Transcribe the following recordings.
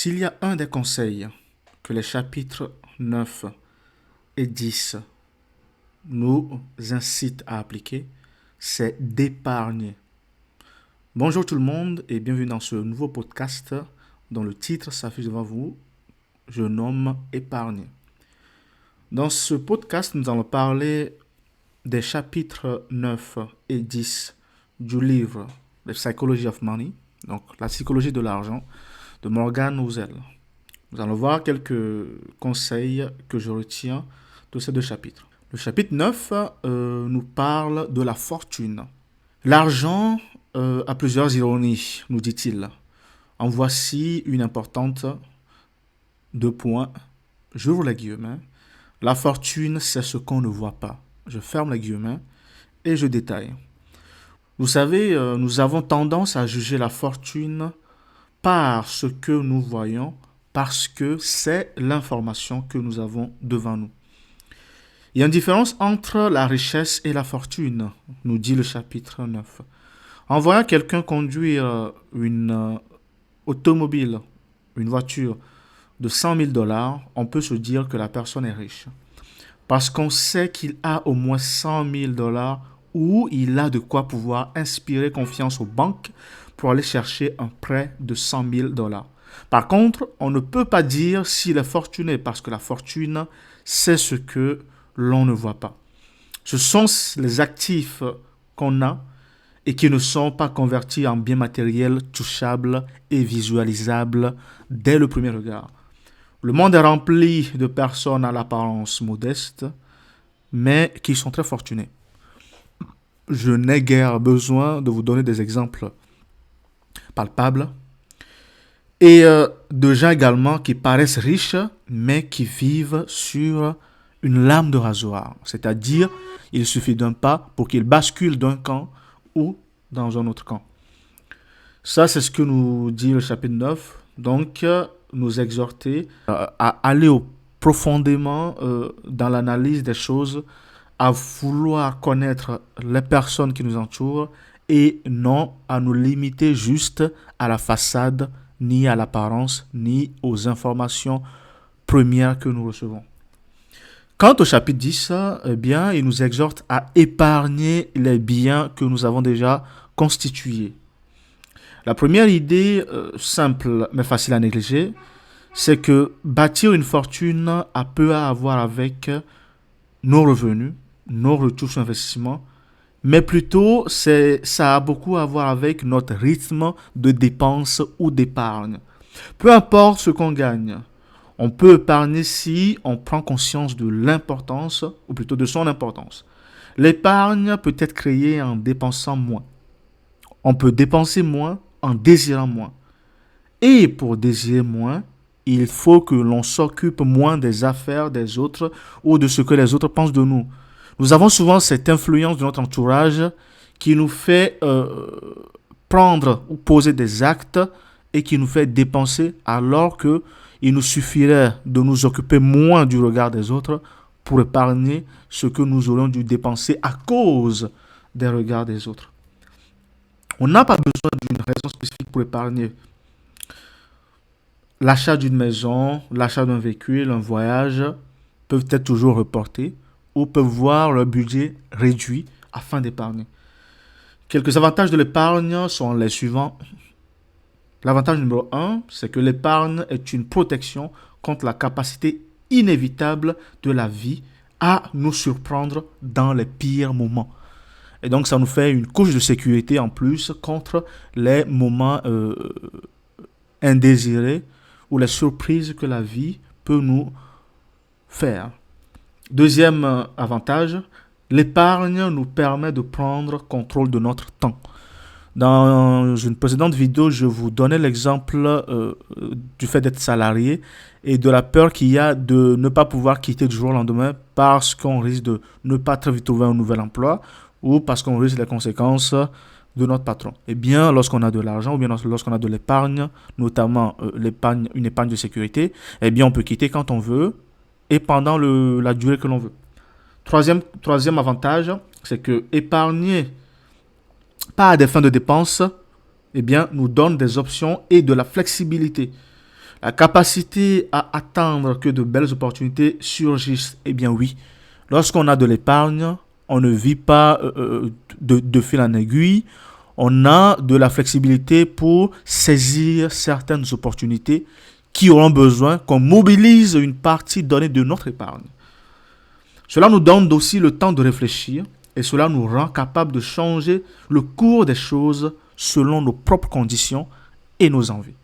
S'il y a un des conseils que les chapitres 9 et 10 nous incitent à appliquer, c'est d'épargner. Bonjour tout le monde et bienvenue dans ce nouveau podcast dont le titre s'affiche devant vous. Je nomme Épargner. Dans ce podcast, nous allons parler des chapitres 9 et 10 du livre The Psychology of Money, donc la psychologie de l'argent, de Morgan Housel. Nous allons voir quelques conseils que je retiens de ces deux chapitres. Le chapitre 9 nous parle de la fortune. L'argent a plusieurs ironies, nous dit-il. En voici une importante. Deux points. J'ouvre les guillemets. La fortune, c'est ce qu'on ne voit pas. Je ferme les guillemets et je détaille. Vous savez, nous avons tendance à juger la fortune par ce que nous voyons, parce que c'est l'information que nous avons devant nous. Il y a une différence entre la richesse et la fortune, nous dit le chapitre 9. En voyant quelqu'un conduire une automobile, une voiture de 100 000 $, on peut se dire que la personne est riche. Parce qu'on sait qu'il a au moins 100 000 $ ou il a de quoi pouvoir inspirer confiance aux banques pour aller chercher un prêt de 100 000 $. Par contre, on ne peut pas dire s'il est fortuné parce que la fortune, c'est ce que l'on ne voit pas. Ce sont les actifs qu'on a et qui ne sont pas convertis en biens matériels touchables et visualisables dès le premier regard. Le monde est rempli de personnes à l'apparence modeste, mais qui sont très fortunées. Je n'ai guère besoin de vous donner des exemples palpables. Et de gens également qui paraissent riches, mais qui vivent sur une lame de rasoir. C'est-à-dire, il suffit d'un pas pour qu'ils basculent d'un camp ou dans un autre camp. Ça, c'est ce que nous dit le chapitre 9. Donc, nous exhorter à aller profondément dans l'analyse des choses, à vouloir connaître les personnes qui nous entourent et non à nous limiter juste à la façade, ni à l'apparence, ni aux informations premières que nous recevons. Quant au chapitre 10, eh bien, il nous exhorte à épargner les biens que nous avons déjà constitués. La première idée, simple mais facile à négliger, c'est que bâtir une fortune a peu à voir avec nos revenus, nos retours sur investissement, mais plutôt ça a beaucoup à voir avec notre rythme de dépenses ou d'épargne. Peu importe ce qu'on gagne, on peut épargner si on prend conscience de l'importance, ou plutôt de son importance. L'épargne peut être créée en dépensant moins. On peut dépenser moins en désirant moins. Et pour désirer moins, il faut que l'on s'occupe moins des affaires des autres ou de ce que les autres pensent de nous. Nous avons souvent cette influence de notre entourage qui nous fait prendre ou poser des actes et qui nous fait dépenser alors qu'il nous suffirait de nous occuper moins du regard des autres pour épargner ce que nous aurions dû dépenser à cause des regards des autres. On n'a pas besoin d'une raison spécifique pour épargner. L'achat d'une maison, l'achat d'un véhicule, un voyage peuvent être toujours reportés ou peuvent voir leur budget réduit afin d'épargner. Quelques avantages de l'épargne sont les suivants. L'avantage numéro 1, c'est que l'épargne est une protection contre la capacité inévitable de la vie à nous surprendre dans les pires moments. Et donc, ça nous fait une couche de sécurité en plus contre les moments indésirés ou les surprises que la vie peut nous faire. Deuxième avantage, l'épargne nous permet de prendre contrôle de notre temps. Dans une précédente vidéo, je vous donnais l'exemple du fait d'être salarié et de la peur qu'il y a de ne pas pouvoir quitter du jour au lendemain parce qu'on risque de ne pas très vite trouver un nouvel emploi ou parce qu'on risque les conséquences de notre patron. Eh bien, lorsqu'on a de l'argent ou bien lorsqu'on a de l'épargne, notamment une épargne de sécurité, eh bien, on peut quitter quand on veut et pendant la durée que l'on veut. Troisième avantage, c'est que épargner pas à des fins de dépenses, eh bien, nous donne des options et de la flexibilité. La capacité à attendre que de belles opportunités surgissent, eh bien oui. Lorsqu'on a de l'épargne, on ne vit pas de fil en aiguille. On a de la flexibilité pour saisir certaines opportunités qui auront besoin qu'on mobilise une partie donnée de notre épargne. Cela nous donne aussi le temps de réfléchir et cela nous rend capable de changer le cours des choses selon nos propres conditions et nos envies.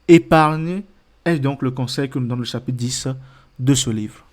Épargner est donc le conseil que nous donne le chapitre 10 de ce livre.